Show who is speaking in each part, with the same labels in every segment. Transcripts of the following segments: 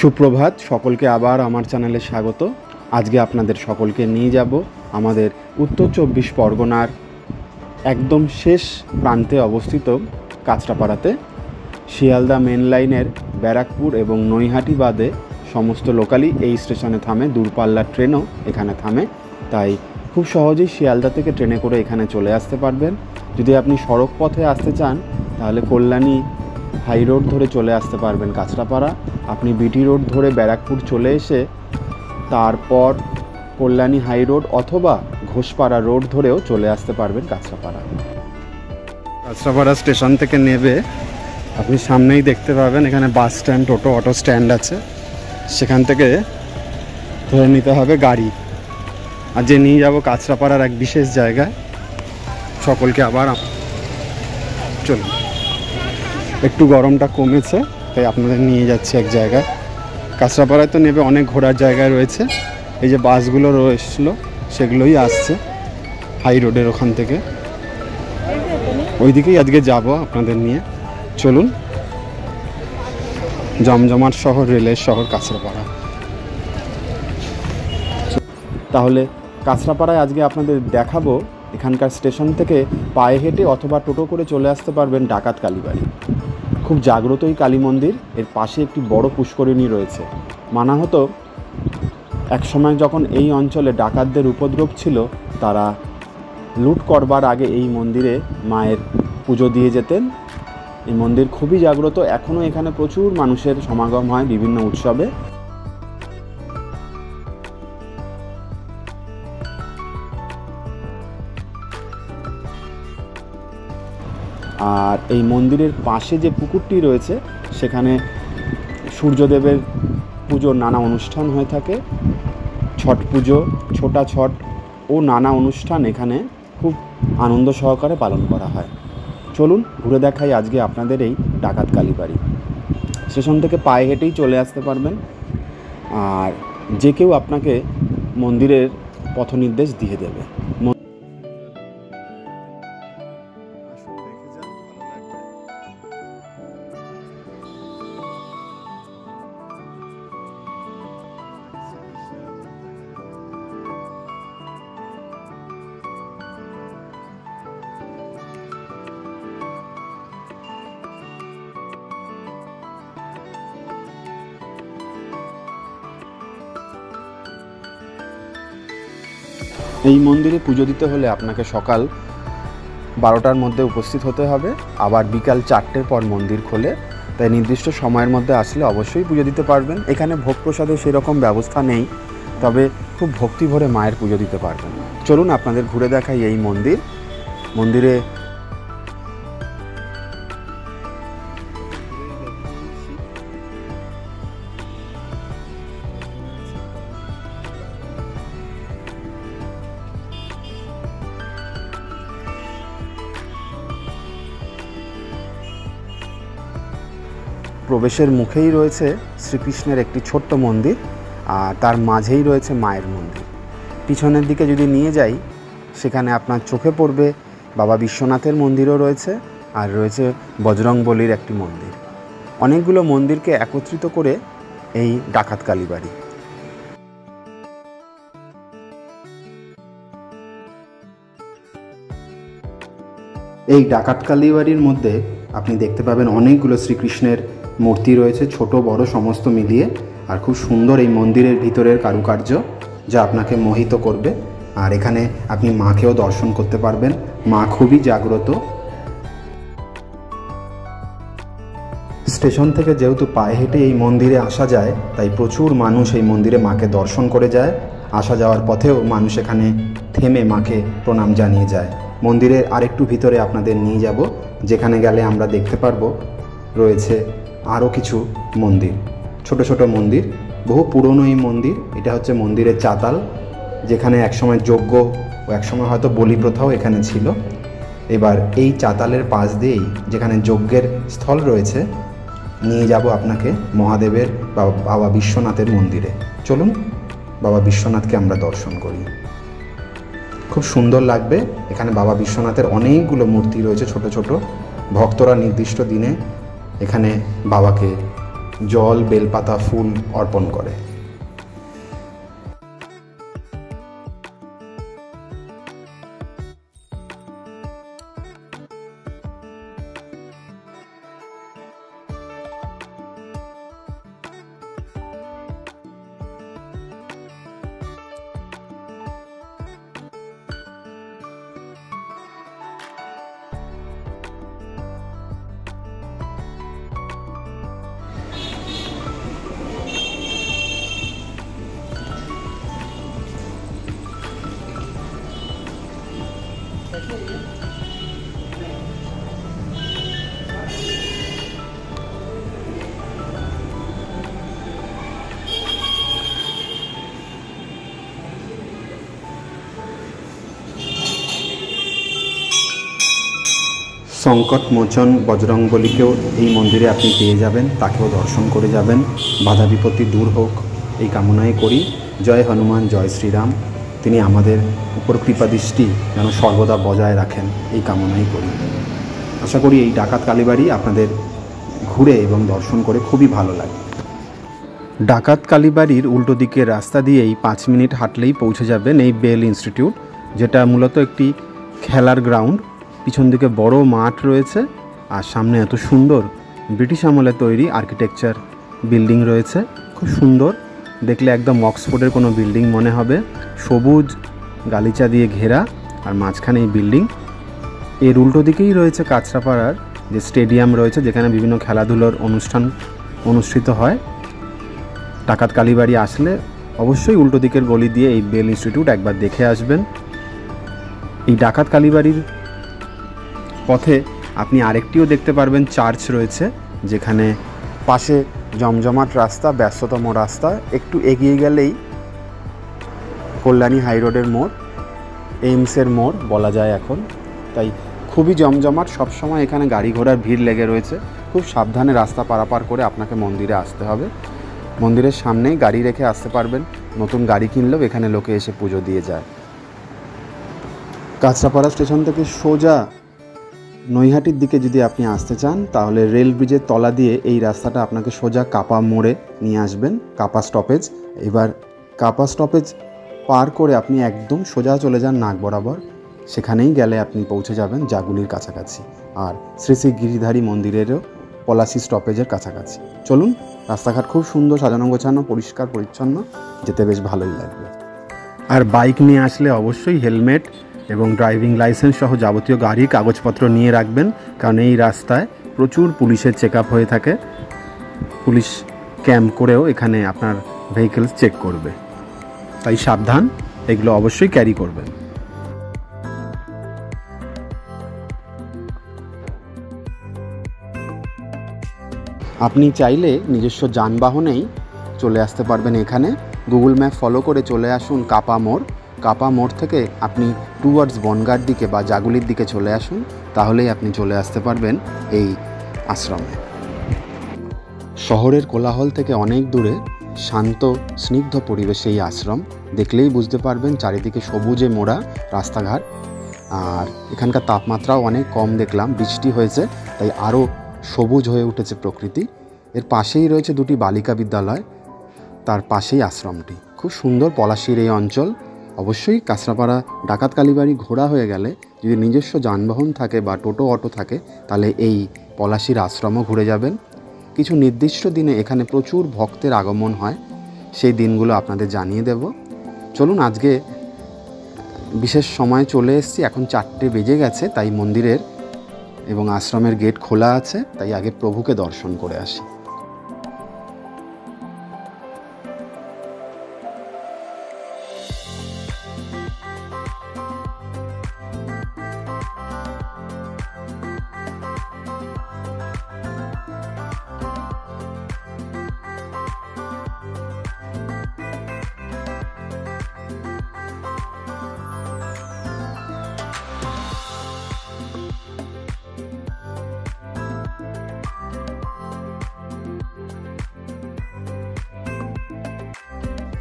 Speaker 1: সুপ্রভাত সকলকে আবার আমার চ্যানেলে স্বাগত। আজকে আপনাদের সকলকে নিয়ে যাব আমাদের উত্তর ২৪ পরগনার একদম শেষ প্রান্তে অবস্থিত কাঁচরাপাড়াতে। শিয়ালদা মেন লাইনের ব্যারাকপুর এবং নৈহাটি বাদে সমস্ত লোকালই এই স্টেশনে থামে, দূরপাল্লার ট্রেনও এখানে থামে। তাই খুব সহজেই শিয়ালদা থেকে ট্রেনে করে এখানে চলে আসতে পারবেন। যদি আপনি সড়ক পথে আসতে চান তাহলে কল্যাণী হাই রোড ধরে চলে আসতে পারবেন কাঁচরাপাড়া। আপনি বিটি রোড ধরে ব্যারাকপুর চলে এসে তারপর কল্যাণী হাই রোড অথবা ঘোষপাড়া রোড ধরেও চলে আসতে পারবেন কাঁচরাপাড়া। কাঁচরাপাড়া স্টেশন থেকে নেবে আপনি সামনেই দেখতে পাবেন এখানে বাস স্ট্যান্ড, টোটো, অটো স্ট্যান্ড আছে। সেখান থেকে ধরে নিতে হবে গাড়ি। আর যে নিয়ে যাব কাঁচরাপাড়ার এক বিশেষ জায়গায়। সকলকে আবার চলুন, একটু গরমটা কমেছে তাই আপনাদের নিয়ে যাচ্ছি এক জায়গায়। কাঁচরাপাড়ায় তো নেবে অনেক ঘোরার জায়গায় রয়েছে। এই যে বাসগুলো রয়েছিলো সেগুলোই আসছে হাই রোডের ওখান থেকে। ওই দিকেই আজকে যাব আপনাদের নিয়ে। চলুন, জমজমাট শহর, রেলের শহর কাঁচরাপাড়া। তাহলে কাঁচরাপাড়ায় আজকে আপনাদের দেখাবো এখানকার স্টেশন থেকে পায়ে হেঁটে অথবা টোটো করে চলে আসতে পারবেন ডাকাত কালীবাড়ি। খুব জাগ্রত এই কালী মন্দির। এর পাশে একটি বড় পুষ্করিণী রয়েছে। মানা হতো একসময় যখন এই অঞ্চলে ডাকাতদের উপদ্রব ছিল, তারা লুট করবার আগে এই মন্দিরে মায়ের পুজো দিয়ে যেতেন। এই মন্দির খুবই জাগ্রত, এখনও এখানে প্রচুর মানুষের সমাগম হয় বিভিন্ন উৎসবে। আর এই মন্দিরের পাশে যে পুকুরটি রয়েছে সেখানে সূর্যদেবের পুজোর নানা অনুষ্ঠান হয়ে থাকে। ছট পুজো, ছোটা ছট ও নানা অনুষ্ঠান এখানে খুব আনন্দ সহকারে পালন করা হয়। চলুন ঘুরে দেখাই আজকে আপনাদের এই ডাকাত কালীবাড়ি। স্টেশন থেকে পায়ে হেঁটেই চলে আসতে পারবেন। আর যে কেউ আপনাকে মন্দিরের পথ নির্দেশ দিয়ে দেবে। এই মন্দিরে পুজো দিতে হলে আপনাকে সকাল 12টার মধ্যে উপস্থিত হতে হবে। আবার বিকাল 4টের পর মন্দির খোলে, তাই নির্দিষ্ট সময়ের মধ্যে আসলে অবশ্যই পুজো দিতে পারবেন। এখানে ভোগ প্রসাদের সেরকম ব্যবস্থা নেই, তবে খুব ভক্তি ভরে মায়ের পুজো দিতে পারবেন। চলুন আপনাদের ঘুরে দেখাই এই মন্দির। মন্দিরে প্রবেশের মুখেই রয়েছে শ্রীকৃষ্ণের একটি ছোট্ট মন্দির, আর তার মাঝেই রয়েছে মায়ের মন্দির। পিছনের দিকে যদি নিয়ে যাই সেখানে আপনার চোখে পড়বে বাবা বিশ্বনাথের মন্দিরও রয়েছে, আর রয়েছে বজরংবলীর একটি মন্দির। অনেকগুলো মন্দিরকে একত্রিত করে এই ডাকাত কালীবাড়ি। এই ডাকাত কালীবাড়ির মধ্যে আপনি দেখতে পাবেন অনেকগুলো শ্রীকৃষ্ণের মূর্তি রয়েছে, ছোট বড় সমস্ত মিলিয়ে। আর খুব সুন্দর এই মন্দিরের ভিতরের কারুকার্য, যা আপনাকে মোহিত করবে। আর এখানে আপনি মাকেও দর্শন করতে পারবেন। মা খুবই জাগ্রত। স্টেশন থেকে যেহেতু পায়ে হেঁটে এই মন্দিরে আসা যায়, তাই প্রচুর মানুষ এই মন্দিরে মাকে দর্শন করে যায়। আসা যাওয়ার পথেও মানুষ এখানে থেমে মাকে প্রণাম জানিয়ে যায়। মন্দিরের আরেকটু ভিতরে আপনাদের নিয়ে যাব, যেখানে গেলে আমরা দেখতে পারবো রয়েছে আরও কিছু মন্দির, ছোট ছোট মন্দির। বহু পুরনো এই মন্দির। এটা হচ্ছে মন্দিরের চাতাল, যেখানে একসময় যজ্ঞ ও একসময় হয়তো বলি প্রথাও এখানে ছিল। এবার এই চাতালের পাশ দিয়েই যেখানে যজ্ঞের স্থল রয়েছে, নিয়ে যাব আপনাকে মহাদেবের বাবা বিশ্বনাথের মন্দিরে। চলুন বাবা বিশ্বনাথকে আমরা দর্শন করি। খুব সুন্দর লাগবে। এখানে বাবা বিশ্বনাথের অনেকগুলো মূর্তি রয়েছে ছোট ছোট। ভক্তরা নির্দিষ্ট দিনে এখানে বাবাকে জল, বেলপাতা, ফুল অর্পণ করে। সংকটমোচন বজরংবলীকেও এই মন্দিরে আপনি পেয়ে যাবেন, তাকেও দর্শন করে যাবেন। বাধা বিপত্তি দূর হোক এই কামনাই করি। জয় হনুমান, জয় শ্রীরাম। তিনি আমাদের উপর কৃপাদৃষ্টি যেন সর্বদা বজায় রাখেন এই কামনাই করি। আশা করি এই ডাকাত কালীবাড়ি আপনাদের ঘুরে এবং দর্শন করে খুবই ভালো লাগে। ডাকাত কালীবাড়ির উল্টো দিকের রাস্তা দিয়েই 5 মিনিট হাঁটলেই পৌঁছে যাবেন এই বেল ইনস্টিটিউট, যেটা মূলত একটি খেলার গ্রাউন্ড। পিছন দিকে বড় মাঠ রয়েছে আর সামনে এত সুন্দর ব্রিটিশ আমলে তৈরি আর্কিটেকচার বিল্ডিং রয়েছে, খুব সুন্দর। দেখলে একদম অক্সফোর্ডের কোনো বিল্ডিং মনে হবে। সবুজ গালিচা দিয়ে ঘেরা আর মাঝখানে এই বিল্ডিং। এর উল্টো দিকেই রয়েছে কাঁচরাপাড়ার যে স্টেডিয়াম রয়েছে, যেখানে বিভিন্ন খেলাধুলোর অনুষ্ঠান অনুষ্ঠিত হয়। ডাকাত কালীবাড়ি আসলে অবশ্যই উল্টো দিকের গলি দিয়ে এই বেল ইনস্টিটিউট একবার দেখে আসবেন। এই ডাকাত কালীবাড়ির পথে আপনি আরেকটিও দেখতে পারবেন, চার্চ রয়েছে, যেখানে পাশে জমজমাট রাস্তা, ব্যস্ততম রাস্তা। একটু এগিয়ে গেলেই কল্যাণী হাইরোডের মোড়, এইমসের মোড় বলা যায় এখন। তাই খুবই জমজমাট, সবসময় এখানে গাড়ি ঘোড়ার ভিড় লেগে রয়েছে। খুব সাবধানে রাস্তা পারাপার করে আপনাকে মন্দিরে আসতে হবে। মন্দিরের সামনেই গাড়ি রেখে আসতে পারবেন। নতুন গাড়ি কিনলেও এখানে লোকে এসে পুজো দিয়ে যায়। কাঁচরাপাড়া স্টেশন থেকে সোজা নৈহাটির দিকে যদি আপনি আসতে চান, তাহলে রেল ব্রিজের তলা দিয়ে এই রাস্তাটা আপনাকে সোজা কাপা মোড়ে নিয়ে আসবেন, কাপা স্টপেজ। এবার কাপা স্টপেজ পার করে আপনি একদম সোজা চলে যান নাক বরাবর। সেখানেই গেলে আপনি পৌঁছে যাবেন জাগুলির কাছাকাছি আর শ্রী শ্রী গিরিধারী মন্দিরেরও পলাশি স্টপেজের কাছাকাছি। চলুন, রাস্তাঘাট খুব সুন্দর, সাজানো গোছানো, পরিষ্কার পরিচ্ছন্ন, যেতে বেশ ভালোই লাগবে। আর বাইক নিয়ে আসলে অবশ্যই হেলমেট এবং ড্রাইভিং লাইসেন্স সহ যাবতীয় গাড়ির কাগজপত্র নিয়ে রাখবেন, কারণ এই রাস্তায় প্রচুর পুলিশের চেক আপ হয়ে থাকে। পুলিশ ক্যাম্প করেও এখানে আপনার ভেহিকেলস চেক করবে, তাই সাবধান, এগুলো অবশ্যই ক্যারি করবেন। আপনি চাইলে নিজস্ব যানবাহনেই চলে আসতে পারবেন এখানে। গুগল ম্যাপ ফলো করে চলে আসুন কাপা মোড়। কাপা মোড় থেকে আপনি টুয়ার্ডস বনগাঁর দিকে বা জাগুলির দিকে চলে আসুন, তাহলেই আপনি চলে আসতে পারবেন এই আশ্রমে। শহরের কোলাহল থেকে অনেক দূরে শান্ত স্নিগ্ধ পরিবেশে এই আশ্রম। দেখলেই বুঝতে পারবেন চারিদিকে সবুজে মোড়া রাস্তাঘাট, আর এখানকার তাপমাত্রাও অনেক কম দেখলাম। বৃষ্টি হয়েছে তাই আরও সবুজ হয়ে উঠেছে প্রকৃতি। এর পাশেই রয়েছে দুটি বালিকা বিদ্যালয়, তার পাশেই আশ্রমটি। খুব সুন্দর পলাশির এই অঞ্চল। অবশ্যই কাঁচরাপাড়া ডাকাত কালীবাড়ি ঘোরা হয়ে গেলে যদি নিজস্ব যানবাহন থাকে বা টোটো অটো থাকে, তাহলে এই পলাশির আশ্রমও ঘুরে যাবেন। কিছু নির্দিষ্ট দিনে এখানে প্রচুর ভক্তের আগমন হয়, সেই দিনগুলো আপনাদের জানিয়ে দেব। চলুন, আজকে বিশেষ সময় চলে এসেছি, এখন 4টে বেজে গেছে, তাই মন্দিরের এবং আশ্রমের গেট খোলা আছে, তাই আগে প্রভুকে দর্শন করে আসি।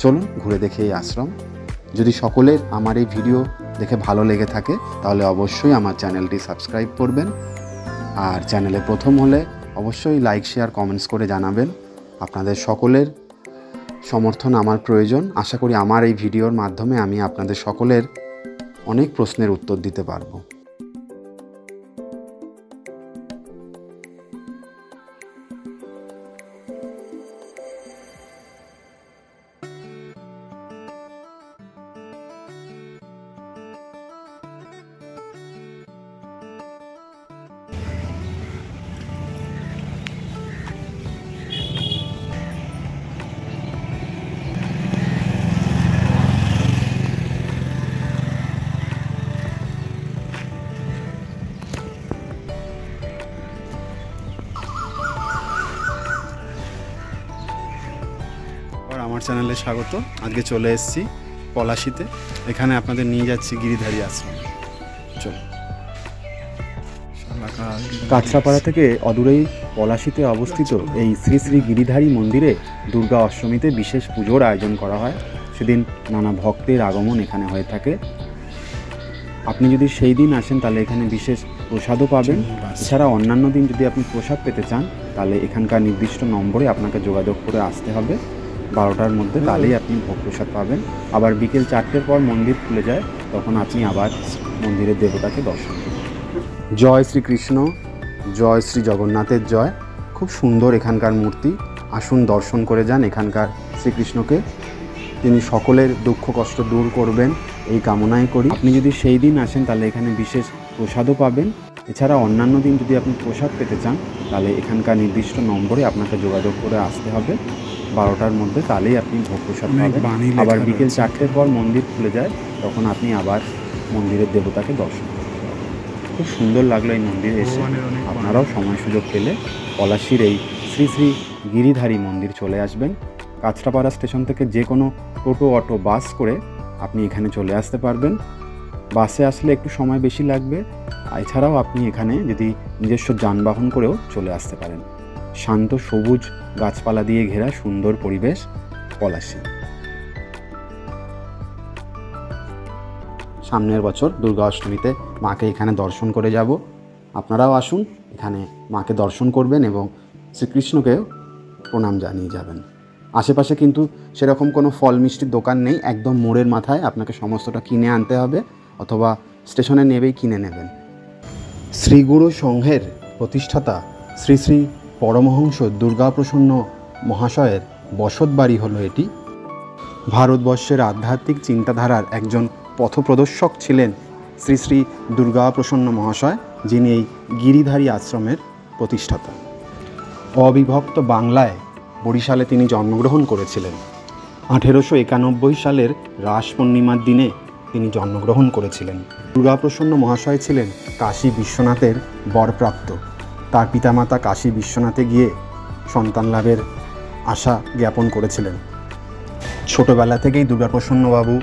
Speaker 1: চলুন ঘুরে দেখে এই আশ্রম। যদি সকলের আমার এই ভিডিও দেখে ভালো লেগে থাকে, তাহলে অবশ্যই আমার চ্যানেলটি সাবস্ক্রাইব করবেন। আর চ্যানেলে প্রথম হলে অবশ্যই লাইক, শেয়ার, কমেন্টস করে জানাবেন। আপনাদের সকলের সমর্থন আমার প্রয়োজন। আশা করি আমার এই ভিডিওর মাধ্যমে আমি আপনাদের সকলের অনেক প্রশ্নের উত্তর দিতে পারবো। আমার চ্যানেলে স্বাগত। আজকে চলে এসেছি পলাশীতে। এখানে আপনাদের নিয়ে যাচ্ছি গিরিধারী আশ্রম। চলো। কাছড়াপাড়া থেকে অদূরেই পলাশীতে অবস্থিত এই শ্রী শ্রী গিরিধারী মন্দিরে দুর্গা অষ্টমীতে বিশেষ পুজোর আয়োজন করা হয়। সেদিন নানা ভক্তের আগমন এখানে হয়ে থাকে। আপনি যদি সেই দিন আসেন তাহলে এখানে বিশেষ প্রসাদও পাবেন। এছাড়া অন্যান্য দিন যদি আপনি প্রসাদ পেতে চান তাহলে এখানকার নির্দিষ্ট নম্বরে আপনাকে যোগাযোগ করে আসতে হবে 12টার মধ্যে, তাহলেই আপনি ভোগ প্রসাদ পাবেন। আবার বিকেল 4টের পর মন্দির খুলে যায়, তখন আপনি আবার মন্দিরের দেবতাকে দর্শন করবেন। জয় শ্রীকৃষ্ণ, জয় শ্রী জগন্নাথের জয়। খুব সুন্দর এখানকার মূর্তি। আসুন দর্শন করে যান এখানকার শ্রীকৃষ্ণকে। তিনি সকলের দুঃখ কষ্ট দূর করবেন এই কামনাই করি। আপনি যদি সেই দিন আসেন তাহলে এখানে বিশেষ প্রসাদও পাবেন। এছাড়া অন্যান্য দিন যদি আপনি প্রসাদ পেতে চান তাহলে এখানকার নির্দিষ্ট নম্বরে আপনাকে যোগাযোগ করে আসতে হবে 12টার মধ্যে, তাহলেই আপনি ভোগ প্রসাদ পাবেন। আবার বিকেল 4টের পর মন্দির খুলে যায়, তখন আপনি আবার মন্দিরের দেবতাকে দর্শন করতে পারবেন। খুব সুন্দর লাগলো এই মন্দিরে এসে। আপনারাও সময় সুযোগ পেলে পলাশীর এই শ্রী শ্রী গিরিধারী মন্দির চলে আসবেন। কাছড়াপাড়া স্টেশন থেকে যে কোনো টোটো, অটো, বাস করে আপনি এখানে চলে আসতে পারবেন। বাসে আসলে একটু সময় বেশি লাগবে। এছাড়াও আপনি এখানে যদি নিজস্ব যানবাহন করেও চলে আসতে পারেন। শান্ত সবুজ গাছপালা দিয়ে ঘেরা সুন্দর পরিবেশ পলাশী। সামনের বছর দুর্গা অষ্টমীতে মাকে এখানে দর্শন করে যাব। আপনারাও আসুন, এখানে মাকে দর্শন করবেন এবং শ্রীকৃষ্ণকেও প্রণাম জানিয়ে যাবেন। আশেপাশে কিন্তু সেরকম কোনো ফল মিষ্টির দোকান নেই। একদম মোড়ের মাথায় আপনাকে সমস্তটা কিনে আনতে হবে, অথবা স্টেশনে নেবেই কিনে নেবেন। শ্রীগুরু সংঘের প্রতিষ্ঠাতা শ্রী শ্রী পরমহংস দুর্গাপ্রসন্ন মহাশয়ের বসতবাড়ি হলো এটি। ভারতবর্ষের আধ্যাত্মিক চিন্তাধারার একজন পথপ্রদর্শক ছিলেন শ্রী শ্রী দুর্গাপ্রসন্ন মহাশয়, যিনি এই গিরিধারী আশ্রমের প্রতিষ্ঠাতা। অবিভক্ত বাংলায় বরিশালে তিনি জন্মগ্রহণ করেছিলেন। 1891 সালের রাস পূর্ণিমার দিনে তিনি জন্মগ্রহণ করেছিলেন। দুর্গাপ্রসন্ন মহাশয় ছিলেন কাশী বিশ্বনাথের বরপ্রাপ্ত। তার পিতামাতা কাশী বিশ্বনাথে গিয়ে সন্তান লাভের আশা জ্ঞাপন করেছিলেন। ছোটবেলা থেকেই দুর্গাপ্রসন্নবাবু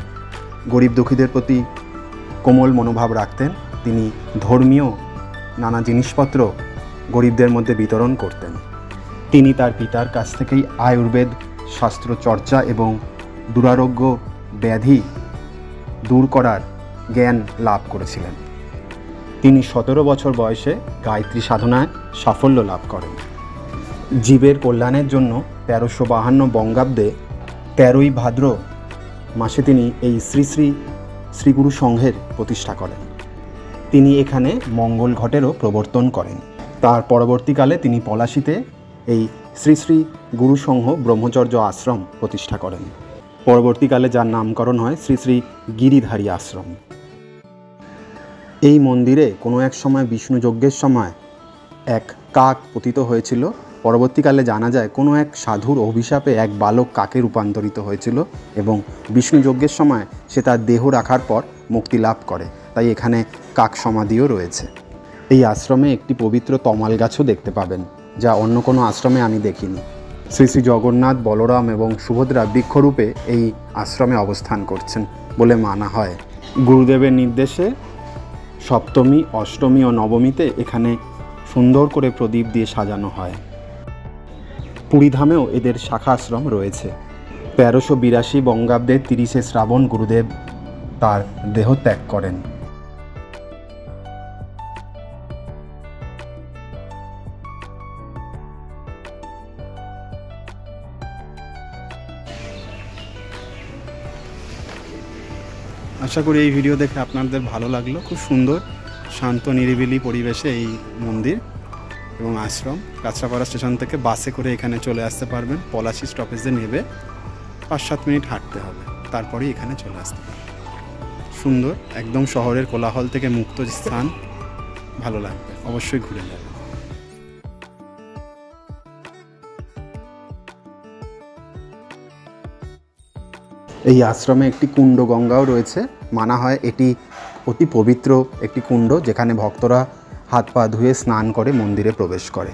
Speaker 1: গরিব দুঃখীদের প্রতি কোমল মনোভাব রাখতেন। তিনি ধর্মীয় নানা জিনিসপত্র গরিবদের মধ্যে বিতরণ করতেন। তিনি তার পিতার কাছ থেকেই আয়ুর্বেদ শাস্ত্র চর্চা এবং দুরারোগ্য ব্যাধি দূর করার জ্ঞান লাভ করেছিলেন। তিনি 17 বছর বয়সে গায়ত্রী সাধনায় সাফল্য লাভ করেন। জীবের কল্যাণের জন্য 1352 বঙ্গাব্দে 13ই ভাদ্র মাসে তিনি এই শ্রী শ্রী শ্রীগুরু সংঘের প্রতিষ্ঠা করেন। তিনি এখানে মঙ্গল ঘটেরও প্রবর্তন করেন। তার পরবর্তীকালে তিনি পলাশীতে এই শ্রী শ্রী গুরু সংঘ ব্রহ্মচর্য আশ্রম প্রতিষ্ঠা করেন। পরবর্তীকালে যার নামকরণ হয় শ্রী শ্রী গিরিধারী আশ্রম। এই মন্দিরে কোনো এক সময় বিষ্ণু যজ্ঞের সময় এক কাক পতিত হয়েছিল। পরবর্তীকালে জানা যায় কোনো এক সাধুর অভিশাপে এক বালক কাকে রূপান্তরিত হয়েছিল এবং বিষ্ণু যজ্ঞের সময় সে তার দেহ রাখার পর মুক্তি লাভ করে। তাই এখানে কাক সমাধিও রয়েছে। এই আশ্রমে একটি পবিত্র তমাল গাছও দেখতে পাবেন, যা অন্য কোনো আশ্রমে আমি দেখিনি। শ্রী শ্রী জগন্নাথ, বলরাম এবং সুভদ্রা বৃক্ষরূপে এই আশ্রমে অবস্থান করছেন বলে মানা হয়। গুরুদেবের নির্দেশে সপ্তমী, অষ্টমী ও নবমীতে এখানে সুন্দর করে প্রদীপ দিয়ে সাজানো হয়। পুরীধামেও এদের শাখা আশ্রম রয়েছে। 1382 বঙ্গাব্দের 30শে শ্রাবণ গুরুদেব তার দেহ ত্যাগ করেন। আশা করি এই ভিডিও দেখে আপনাদের ভালো লাগলো। খুব সুন্দর শান্ত নিরিবিলি পরিবেশে এই মন্দির এবং আশ্রম। কাঁচরাপাড়া স্টেশন থেকে বাসে করে এখানে চলে আসতে পারবেন। পলাশী স্টপেজে নেবে 5-7 মিনিট হাঁটতে হবে, তারপরেই এখানে চলে আসতে পারবেন। সুন্দর, একদম শহরের কোলাহল থেকে মুক্ত স্থান, ভালো লাগবে, অবশ্যই ঘুরে যাবে। এই আশ্রমে একটি কুণ্ড গঙ্গাও রয়েছে। মানা হয় এটি অতি পবিত্র একটি কুণ্ড, যেখানে ভক্তরা হাত পা ধুয়ে স্নান করে মন্দিরে প্রবেশ করে।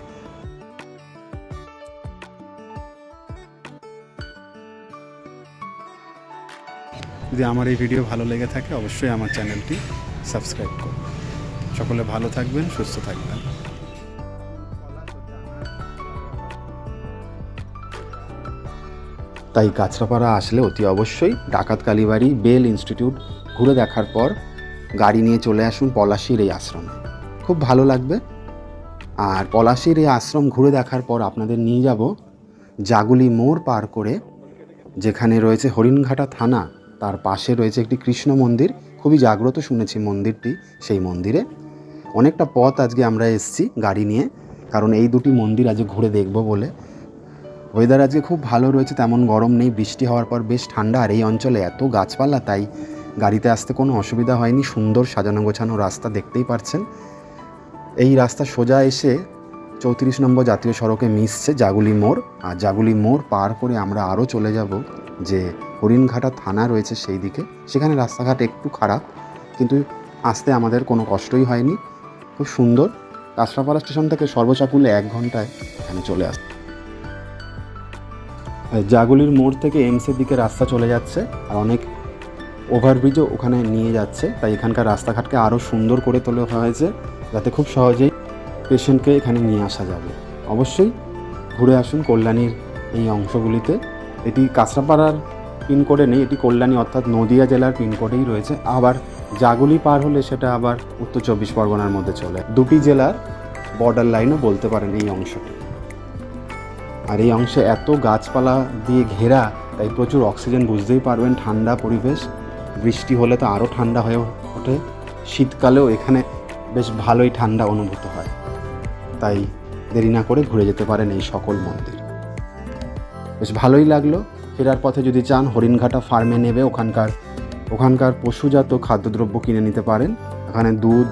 Speaker 1: যদি আমার এই ভিডিও ভালো লেগে থাকে অবশ্যই আমার চ্যানেলটি সাবস্ক্রাইব করুন। সকলে ভালো থাকবেন, সুস্থ থাকবেন। তাই কাঁচরাপাড়া আসলে অতি অবশ্যই ডাকাত কালীবাড়ি বেল ইনস্টিটিউট ঘুরে দেখার পর গাড়ি নিয়ে চলে আসুন পলাশীর এই আশ্রমে, খুব ভালো লাগবে। আর পলাশীর এই আশ্রম ঘুরে দেখার পর আপনাদের নিয়ে যাব জাগুলি মোড় পার করে, যেখানে রয়েছে হরিণঘাটা থানা, তার পাশে রয়েছে একটি কৃষ্ণ মন্দির। খুবই জাগ্রত শুনেছি মন্দিরটি। সেই মন্দিরে অনেকটা পথ আজকে আমরা এসেছি গাড়ি নিয়ে, কারণ এই দুটি মন্দির আজকে ঘুরে দেখব বলে। ওয়েদার আজকে খুব ভালো রয়েছে, তেমন গরম নেই, বৃষ্টি হওয়ার পর বেশ ঠান্ডা। আর এই অঞ্চলে এত গাছপালা, তাই গাড়িতে আসতে কোনো অসুবিধা হয়নি। সুন্দর সাজানো গোছানো রাস্তা দেখতেই পাচ্ছেন। এই রাস্তা সোজা এসে 34 নম্বর জাতীয় সড়কে মিশছে জাগুলি মোড়। আর জাগুলি মোড় পার করে আমরা আরও চলে যাব যে হরিণঘাটা থানা রয়েছে সেই দিকে। সেখানে রাস্তাঘাট একটু খারাপ, কিন্তু আসতে আমাদের কোনো কষ্টই হয়নি। খুব সুন্দর। কাঁচরাপাড়া স্টেশন থেকে সর্বচাকুলে 1 ঘন্টায় এখানে চলে আসে। জাগুলির মোড় থেকে এমসের দিকে রাস্তা চলে যাচ্ছে, আর অনেক ওভারব্রিজও ওখানে নিয়ে যাচ্ছে। তাই এখানকার রাস্তাঘাটকে আরও সুন্দর করে তোলা হয়েছে, যাতে খুব সহজেই পেশেন্টকে এখানে নিয়ে আসা যাবে। অবশ্যই ঘুরে আসুন কল্যাণীর এই অংশগুলিতে। এটি কাঁচরাপাড়ার পিনকোডে নেই, এটি কল্যাণী অর্থাৎ নদিয়া জেলার পিনকোডেই রয়েছে। আবার জাগুলি পার হলে সেটা আবার উত্তর 24 পরগনার মধ্যে চলে। দুটি জেলার বর্ডার লাইনও বলতে পারেন এই অংশটি। আর এই অংশে এত গাছপালা দিয়ে ঘেরা, তাই প্রচুর অক্সিজেন, বুঝতেই পারবেন। ঠান্ডা পরিবেশ, বৃষ্টি হলে তো আরও ঠান্ডা হয়ে ওঠে। শীতকালেও এখানে বেশ ভালোই ঠান্ডা অনুভূত হয়। তাই দেরি না করে ঘুরে যেতে পারেন এই সকল মন্দির। বেশ ভালোই লাগলো। ফেরার পথে যদি চান হরিণঘাটা ফার্মে নেবে, ওখানকার পশুজাত খাদ্যদ্রব্য কিনে নিতে পারেন। এখানে দুধ,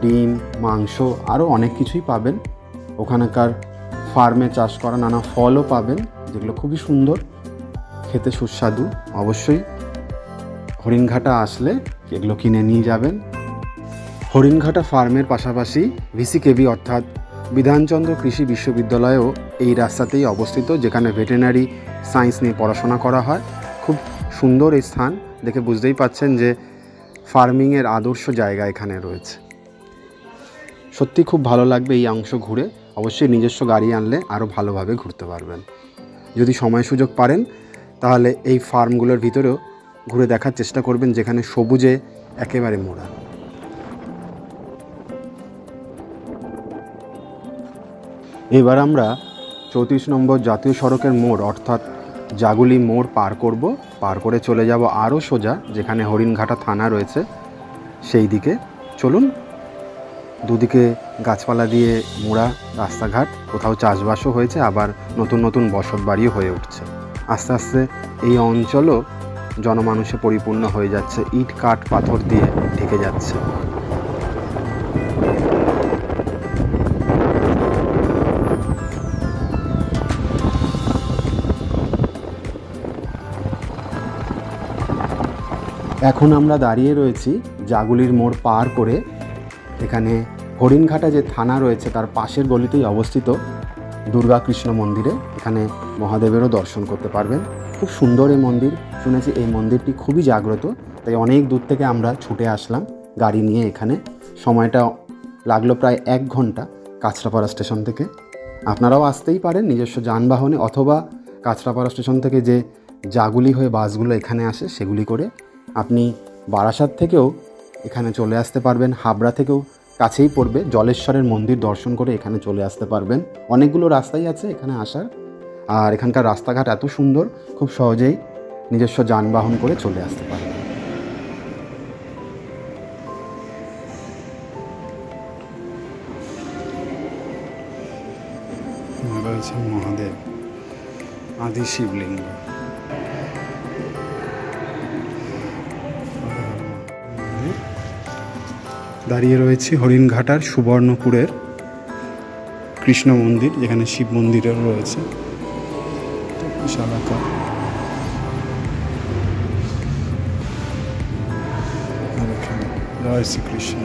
Speaker 1: ডিম, মাংস আরও অনেক কিছুই পাবেন। ওখানকার ফার্মে চাষ করা নানা ফলও পাবেন, যেগুলো খুবই সুন্দর, খেতে সুস্বাদু। অবশ্যই হরিণঘাটা আসলে এগুলো কিনে নিয়ে যাবেন। হরিণঘাটা ফার্মের পাশাপাশি ভিসিকেবি অর্থাৎ বিধানচন্দ্র কৃষি বিশ্ববিদ্যালয়ও এই রাস্তাতেই অবস্থিত, যেখানে ভেটেরিনারি সায়েন্স নিয়ে পড়াশোনা করা হয়। খুব সুন্দর এই স্থান, দেখে বুঝতেই পাচ্ছেন যে ফার্মিংয়ের আদর্শ জায়গা এখানে রয়েছে। সত্যি খুব ভালো লাগবে এই অংশ ঘুরে। অবশ্যই নিজস্ব গাড়ি আনলে আরও ভালোভাবে ঘুরতে পারবেন। যদি সময় সুযোগ পারেন তাহলে এই ফার্মগুলোর ভিতরেও ঘুরে দেখার চেষ্টা করবেন, যেখানে সবুজে একেবারে মোড়া। এবার আমরা 34 নম্বর জাতীয় সড়কের মোড় অর্থাৎ জাগুলি মোড় পার করে চলে যাব আরও সোজা, যেখানে হরিণঘাটা থানা রয়েছে সেই দিকে। চলুন। দুদিকে গাছপালা দিয়ে মোড়া রাস্তাঘাট, কোথাও চাষবাসও হয়েছে, আবার নতুন নতুন বসত বাড়িও হয়ে উঠছে। আস্তে আস্তে এই অঞ্চলও জনমানুষে পরিপূর্ণ হয়ে যাচ্ছে, ইট কাঠ পাথর দিয়ে ঢেকে যাচ্ছে। এখন আমরা দাঁড়িয়ে রয়েছি জাগুলির মোড় পার করে। এখানে হরিণঘাটা যে থানা রয়েছে তার পাশের গলিতেই অবস্থিত দুর্গা কৃষ্ণ মন্দিরে। এখানে মহাদেবেরও দর্শন করতে পারবেন। খুব সুন্দর এই মন্দির। শুনেছি এই মন্দিরটি খুবই জাগ্রত, তাই অনেক দূর থেকে আমরা ছুটে আসলাম গাড়ি নিয়ে এখানে। সময়টা লাগলো প্রায় 1 ঘন্টা কাঁচরাপাড়া স্টেশন থেকে। আপনারাও আসতেই পারেন নিজস্ব যানবাহনে, অথবা কাঁচরাপাড়া স্টেশন থেকে যে জাগুলি হয়ে বাসগুলো এখানে আসে সেগুলি করে আপনি বারাসাত থেকেও এখানে চলে আসতে পারবেন। হাবড়া থেকেও কাছেই পড়বে, জলেশ্বরের মন্দির দর্শন করে এখানে চলে আসতে পারবেন। অনেকগুলো রাস্তাই আছে এখানে আসার। আর এখানকার রাস্তাঘাট এত সুন্দর, খুব সহজেই নিজস্ব যানবাহন করে চলে আসতে পারবেন। রয়েছে মহাদেব, আদি শিবলিঙ্গ। দাঁড়িয়ে রয়েছে হরিণঘাটার সুবর্ণপুরের কৃষ্ণ মন্দির, যেখানে শিব মন্দিরও রয়েছে। বিশালাকার জয় শ্রীকৃষ্ণ।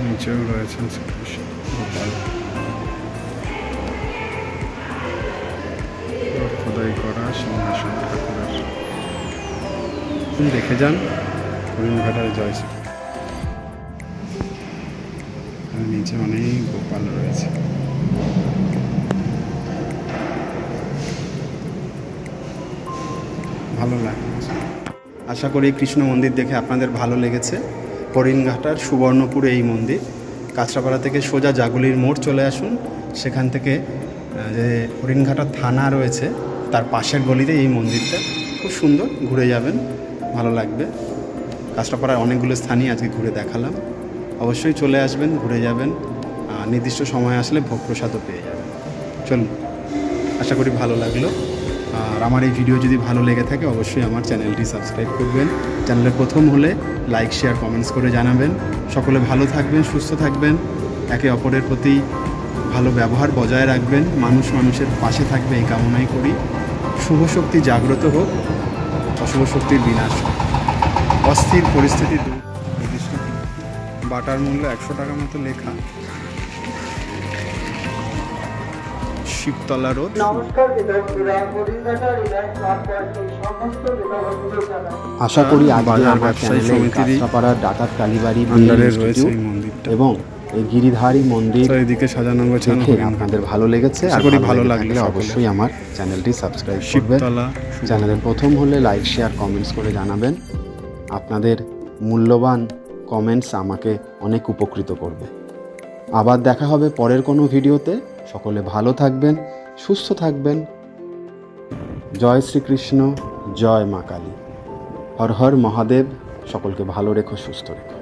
Speaker 1: নিচেও রয়েছেন শ্রীকৃষ্ণ গোপাল, খোদাই করা সিংহাসন ঠাকুরের। দেখে যান হরিণঘাটার জয় শ্রী। নিচে অনেক গোপাল রয়েছে। ভালো লাগছে। আশা করি কৃষ্ণ মন্দির দেখে আপনাদের ভালো লেগেছে। হরিণঘাটার সুবর্ণপুরে এই মন্দির। কাঁচরাপাড়া থেকে সোজা জাগুলির মোড় চলে আসুন, সেখান থেকে যে হরিণঘাটা থানা রয়েছে তার পাশের গলিতে এই মন্দিরটা। খুব সুন্দর, ঘুরে যাবেন, ভালো লাগবে। কাঁচরাপাড়ার অনেকগুলো স্থানই আজকে ঘুরে দেখালাম। অবশ্যই চলে আসবেন, ঘুরে যাবেন। নির্দিষ্ট সময় আসলে ভোগ প্রসাদও পেয়ে যাবেন। চলুন, আশা করি ভালো লাগলো। আর আমার এই ভিডিও যদি ভালো লেগে থাকে অবশ্যই আমার চ্যানেলটি সাবস্ক্রাইব করবেন। চ্যানেলে প্রথম হলে লাইক, শেয়ার, কমেন্টস করে জানাবেন। সকলে ভালো থাকবেন, সুস্থ থাকবেন, একে অপরের প্রতি ভালো ব্যবহার বজায় রাখবেন, মানুষ মানুষের পাশে থাকবে এই কামনাই করি। শুভ শক্তি জাগ্রত হোক, অশুভ শক্তির বিনাশ হোক, অস্থির পরিস্থিতি দূর। বাটার মূল্য 100 টাকা মতো লেখা। শিবতলা রোড। আশা করি কাঁচরাপাড়ার ডাকাত কালীবাড়ি এবং এই গিরিধারী মন্দির এদিকে সাজানো গোছানো আপনাদের ভালো লেগেছে। আশা করি ভালো লাগলে অবশ্যই আমার চ্যানেলটি সাবস্ক্রাইব করবেন। চ্যানেলের প্রথম হলে লাইক, শেয়ার, কমেন্টস করে জানাবেন। আপনাদের মূল্যবান কমেন্টস আমাকে অনেক উপকৃত করবে। আবার দেখা হবে পরের কোনো ভিডিওতে। সকলে ভালো থাকবেন, সুস্থ থাকবেন। জয় শ্রীকৃষ্ণ, জয় মা কালী, হর হর মহাদেব। সকলকে ভালো রেখো, সুস্থ রেখো।